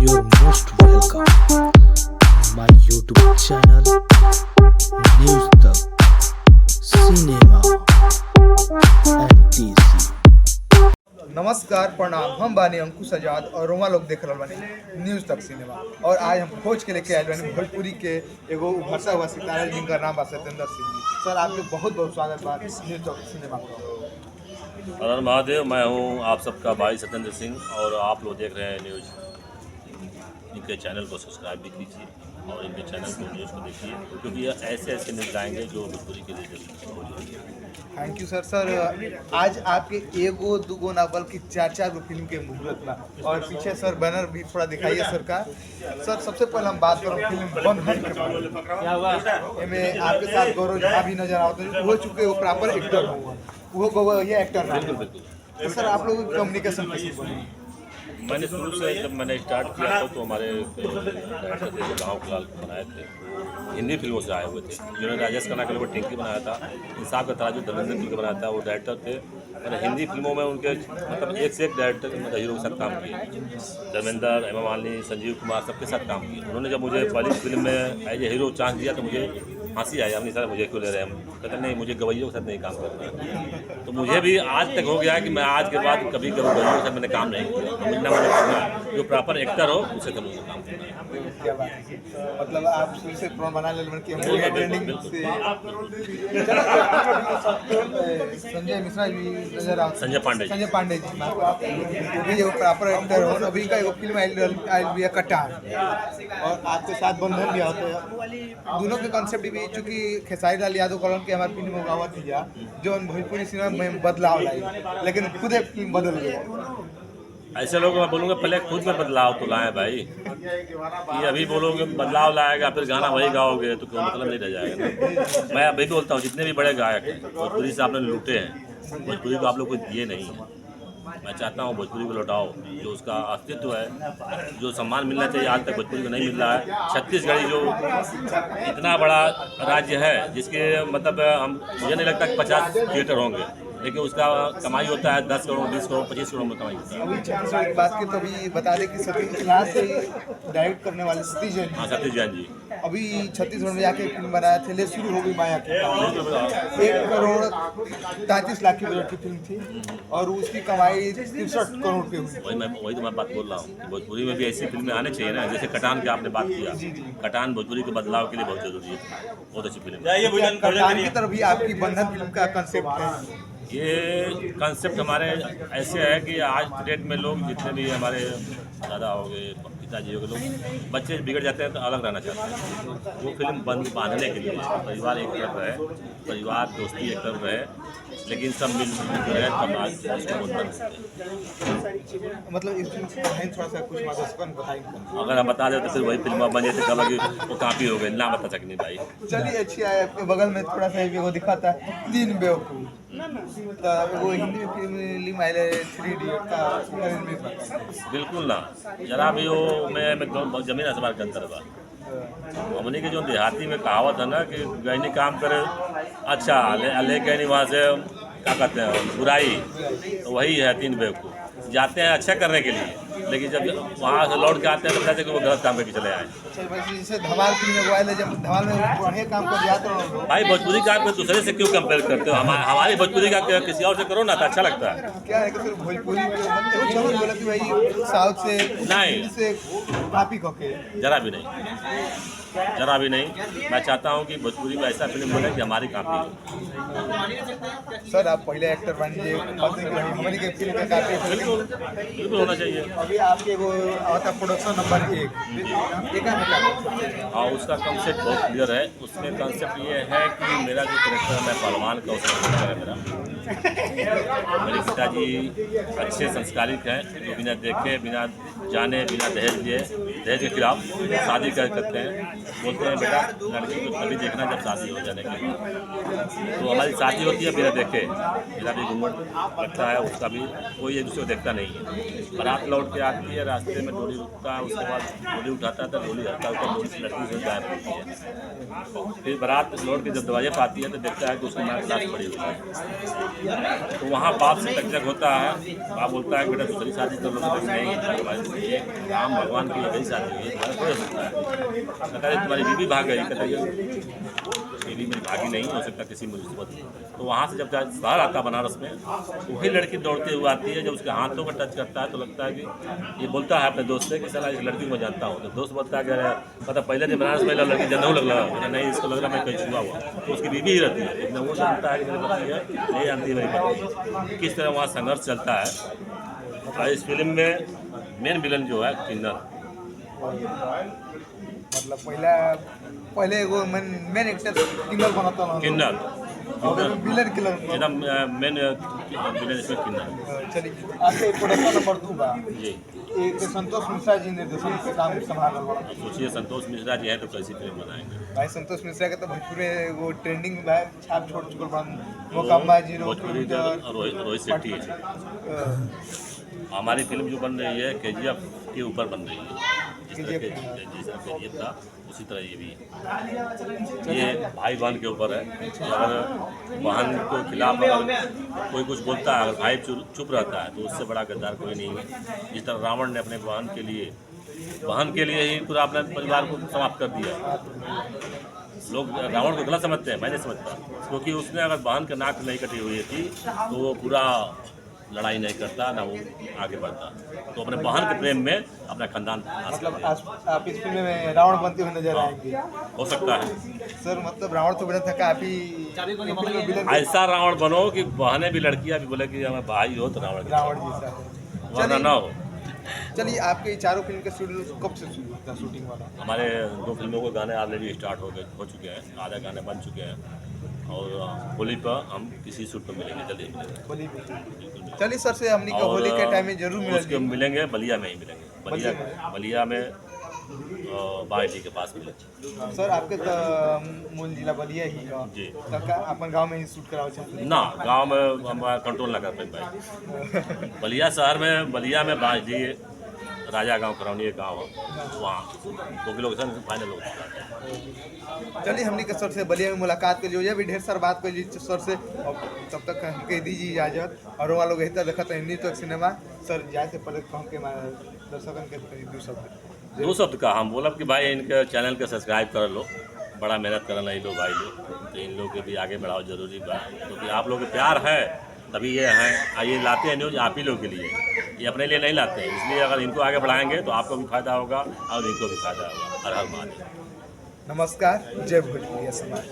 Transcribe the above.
You're most welcome my YouTube channel News Tak Cinema NTC। नमस्कार प्रणाम, हम बानी अंकुश आजाद और रोमा लोग देख रहल बानी न्यूज़ तक सिनेमा। और आज हम खोज के लेके आए बानी भोजपुरी के एगो उभरता हुआ सितारा जिनका नाम बा सत्येंद्र सिंह जी। सर आपके बहुत बहुत स्वागत बा न्यूज़ तक सिनेमा पर। हर हर महादेव। मैं हूं आप सबका भाई सत्येंद्र सिंह और आप लोग देख रहे हैं न्यूज़। इनके चैनल को सब्सक्राइब भी कीजिए और इनके चैनल को न्यूज़ को देखिए, क्योंकि ये ऐसे न्यूज़ आएंगे जो भोजपुरी के लिए। Thank you sir. सर आज आपके एगो दूगो ना बल्कि चार गो फिल्म के मुहूर्त बा और पीछे सर बैनर भी थोड़ा दिखाइए सर का। सर सबसे पहले हम बात करें फिल्म बंधन के बारे में। इसमें आपके साथ गौरव झा भी नजर आते हैं, हो चुके वो प्रॉपर एक्टर हो, वो ये एक्टर ना। तो सर आप लोगों की कम्युनिकेशन कैसे बनी? मैंने शुरू से जब मैंने स्टार्ट किया था तो हमारे डायरेक्टर थे गाँव फिलहाल बनाए थे, हिंदी फिल्मों से आए हुए थे। जिन्होंने राजेश खन्ना के लिए टिंकी बनाया था, इंसाफ का तारा जो धर्मेंद्र के बनाया था, वो डायरेक्टर थे। मैंने हिंदी फिल्मों में उनके मतलब एक से एक डायरेक्टर मतलब हीरो के साथ काम किए। धर्मेंद्र, हेमा मालिनी, संजीव कुमार सबके साथ काम किए। उन्होंने जब मुझे पहली फिल्म में एज ए हीरो चांस दिया तो मुझे हंसी आई, हमने सर मुझे क्यों ले रहे हैं, हम कहते नहीं मुझे गवैयों के साथ नहीं काम करना है। तो मुझे भी आज तक हो गया है कि मैं आज के बाद कभी गवैयों के साथ मैंने काम नहीं किया। मुझे करना जो प्रॉपर एक्टर हो उसे तो मुझे काम करना है। क्या बात है, मतलब आप शुरू से प्रो बना ले कि हम ट्रेंडिंग से संजय मिश्रा जी नजर आ, संजय पांडे जी भी जो प्रॉपर एक्टर हो। अभी का एगो फिल्म आयल भी है कटान और आपके साथ बंधन भी होते हैं। दोनों के कॉन्सेप्ट भी चूँकि खेसारी लाल यादव कॉलोन के हमारे फिल्म गावा थी जो भोजपुरी सिनेमा में बदलाव लाई, लेकिन खुद एक फिल्म बदल गया। ऐसे लोग मैं बोलूँगा पहले खुद में बदलाव तो लाएं भाई, कि अभी बोलोगे बदलाव लाएगा फिर गाना वही गाओगे तो कोई मतलब नहीं रह जाएगा ना। मैं अभी बोलता हूँ जितने भी बड़े गायक हैं भोजपुरी से आपने लूटे हैं, भोजपुरी को आप लोग कुछ दिए नहीं है। मैं चाहता हूँ भोजपुरी को लौटाओ, जो उसका अस्तित्व है, जो सम्मान मिलना चाहिए आज तक भोजपुरी को नहीं मिल रहा है। छत्तीसगढ़ी जो इतना बड़ा राज्य है जिसके मतलब हम मुझे नहीं लगता कि 50 थिएटर होंगे, लेकिन उसका कमाई होता है 10 करोड़ 20 करोड़ 25 करोड़ में कमाई होता है। अभी छत्तीसगढ़ की बात की तो अभी बता दें कि सतीश से डायरेक्ट करने वाले सतीश जैन, हाँ सतीश जैन जी अभी छत्तीसगढ़ में जाके फिल्म बनाया थे, शुरू हो गई माया की। 1 करोड़ 33 लाख की बजट की फिल्म थी और उसकी कमाई 63 करोड़ की हुई। वही तो मैं बात बोल रहा हूँ, भोजपुरी में भी ऐसी फिल्में आने चाहिए ना। जैसे कटान की आपने बात किया, कटान भोजपुरी के बदलाव के लिए बहुत जरूरी है, बहुत अच्छी फिल्म। कटान की तरफ भी आपकी बंधन फिल्म का कंसेप्ट है। ये कंसेप्ट हमारे ऐसे है कि आज की डेट में लोग जितने भी हमारे दादा हो गए, पिताजी हो गए, लोग बच्चे बिगड़ जाते हैं तो अलग रहना चाहते हैं। वो फिल्म बांधने के लिए परिवार एक तरफ रहे, परिवार दोस्ती एक तरफ रहे, लेकिन सब मिलजुल रहे तब आज उसको बंधन सकते हैं। मतलब इस फिल्म से कहानी थोड़ा सा कुछ मादस्पन बताएंगे? अगर हम बता दें तो फिर वही फिल्म बन जाती कब कि वो काफ़ी हो गई, ना बता सकनी भाई। चलिए अच्छी आए। आपके बगल में थोड़ा सा वो दिखाता है 3 बेवकूफ, तो वो हिंदी में फिल्म आए 3D का बिल्कुल ना, जरा भी वो मैं जमीन आसमान के अंतर बा। हमने के जो देहाती में कहावत है ना कि गैनी काम करे अच्छा ले गैनी वहाँ से क्या कहते हैं बुराई, तो वही है 3 बेवकूफ। जाते हैं अच्छा करने के लिए, लेकिन जब वहाँ से लौट के आते हैं तो कहते हैं कि वो गलत काम करके चले आए। जैसे धमाल फिल्म में आए, जब धमाल में बढ़िया काम कर जाते हो भाई भोजपुरी का आप दूसरे से क्यों कंपेयर करते हो? हमारी भोजपुरी का किसी और से करो ना तो अच्छा लगता है। क्या है कि फिर भोजपुरी बोला कि भाई साउथ से नहीं से कॉपी करके जरा भी नहीं, जरा भी नहीं। मैं चाहता हूँ कि भोजपुरी में ऐसा फिल्म बने कि हमारी काफी हो। सर आप पहले एक्टर बनिए, हमारी के फिल्म का काफी बिल्कुल होना चाहिए। अभी आपके वो आता प्रोडक्शन नंबर 1 और उसका कंसेप्ट बहुत क्लियर है। उसमें कंसेप्ट ये है कि मेरा जो कैरेक्टर है मैं पहलवान का उसका कैरेक्टर है मेरा। मेरे पिताजी अच्छे संस्कारित हैं, जो बिना देखे बिना जाने बिना दहेज लिए, दहेज के खिलाफ शादी करते हैं। बोलते हैं बेटा लड़की को तभी देखना जब शादी हो जाने के बाद। तो हमारी शादी होती है बिना देखे, मेरा भी घूंघट लगता है, उसका भी कोई एक दूसरे को देखता नहीं है। बारात लौट के आती है, रास्ते में डोली रुकता है, उसके बाद डोली उठाता है तो डोली हटता है, डोली से लड़की से गायब होती है। फिर बारात लौट के जब दरवाजे पर आती है तो देखता है कि उसकी माँ लाश पड़ी हुई है। तो वहाँ बाप से टकझक होता है, बाप बोलता है कि बेटा दूसरी शादी कर लो। नहीं, राम भगवान की यही शादी हुई है, तुम्हारा कोई हो सकता है। कहता है तुम्हारी बीवी भाग गई, कहता है बीवी मेरी भागी नहीं हो सकता किसी मुसीबत। तो वहाँ से जब शहर आता बनारस में, वही लड़की दौड़ते हुए आती है। जब उसके हाथों को टच करता है तो लगता है कि ये बोलता है अपने दोस्त से कि साला इस लड़की को मैं जानता हूँ। तो दोस्त बोलता है कि अरे पता पहले दिन बनारस में लड़की जनऊ लग रहा, नहीं इसको लग रहा मैं कहीं छुआ हुआ। तो उसकी बीवी ही रहती है, लेकिन वो जानता है कि मेरी पत्नी है, नहीं जानती है मेरी पत्नी। किस तरह वहाँ संघर्ष चलता है। और इस फिल्म में मेन विलन जो है किन्नर, मतलब पहले एगो मेन एक्टर किन्नर बनाता ना, किन्नर और विलन किलर। एकदम मेन विलन इसमें किन्नर। चलिए आपके प्रोडक्शन नंबर 2 बा, जी एक संतोष मिश्रा जी निर्देशन के काम संभाल रहा बड़ा। सोचिए संतोष मिश्रा जी है तो कैसी फिल्म बनाएंगे। भाई संतोष मिश्रा का तो भोजपुरी वो ट्रेंडिंग में छाप छोड़ चुका बड़ा, मोकामा जीरो भोजपुरी रोहित शेट्टी है। हमारी फिल्म जो बन रही है KGF के ऊपर बन रही है। जिस तरह KGF था उसी तरह ये भी है। ये भाई बहन के ऊपर है। अगर बहन को खिलाफ अगर कोई कुछ बोलता है, अगर भाई चुप रहता है तो उससे बड़ा गद्दार कोई नहीं है। जिस तरह रावण ने अपने बहन के लिए ही पूरा अपने परिवार को समाप्त कर दिया। लोग रावण को गलत समझते हैं, मैं नहीं समझता, क्योंकि उसने अगर बहन के नाक नहीं कटी हुई थी तो वो पूरा लड़ाई नहीं करता, ना वो आगे बढ़ता। तो अपने बहन के प्रेम में अपना खानदान मतलब आप इस फिल्म में रावण बनते हुए नजर आएंगे। हो सकता है सर, मतलब रावण तो बना था काफी ऐसा रावण बनो कि बहनें भी लड़कियां भी बोले कि हमें भाई हो तो रावण जैसा, वरना ना हो। चलिए आपके चारों फिल्म का शेड्यूल कब से शुरू होता है शूटिंग वाला? हमारे 2 फिल्मों के गाने ऑलरेडी स्टार्ट हो चुके हैं, आधा गाने बन चुके हैं। और होली पर हम किसी शूट पर मिलेंगे, जल्दी मिलेंगे। चलिए सर से हमने का होली के टाइम में जरूर मिलेंगे, बलिया में ही मिलेंगे, बलिया में बाईटी के पास मिलेंगे। सर आपके तो मूल जिला बलिया ही है जी, अपन गांव में ही शूट कराओ चाहते ना गांव में हम कंट्रोल ना कर पाए भाई। बलिया शहर में, बलिया में बाईटी राजा गांव करौनी गांव है, वहाँ तो लोकेशन फाइनल हो चुका है। चलिए हमने के सर से बलिया में मुलाकात कर लियो, भी ढेर सारा बात कर ली सर से। तब तक हम कह दीजिए इजाजत, और वो लोग बेहतर देखा हिंदी तो सिनेमा। सर जाए से पहले कहूँ के दर्शकों के 2 शब्द का हम बोलब कि भाई इनके चैनल के सब्सक्राइब कर लो, बड़ा मेहनत करना ये लोग भाई लोग, तो इन लोग के भी आगे बढ़ाओ जरूरी बा, क्योंकि आप लोग के प्यार है तभी ये हैं। ये लाते हैं न्यूज़ आप ही लोग के लिए, ये अपने लिए नहीं लाते हैं। इसलिए अगर इनको आगे बढ़ाएंगे तो आपको भी फायदा होगा और इनको भी फायदा होगा। हर हर महादेव। नमस्कार, जय भोजपुरिया समाज।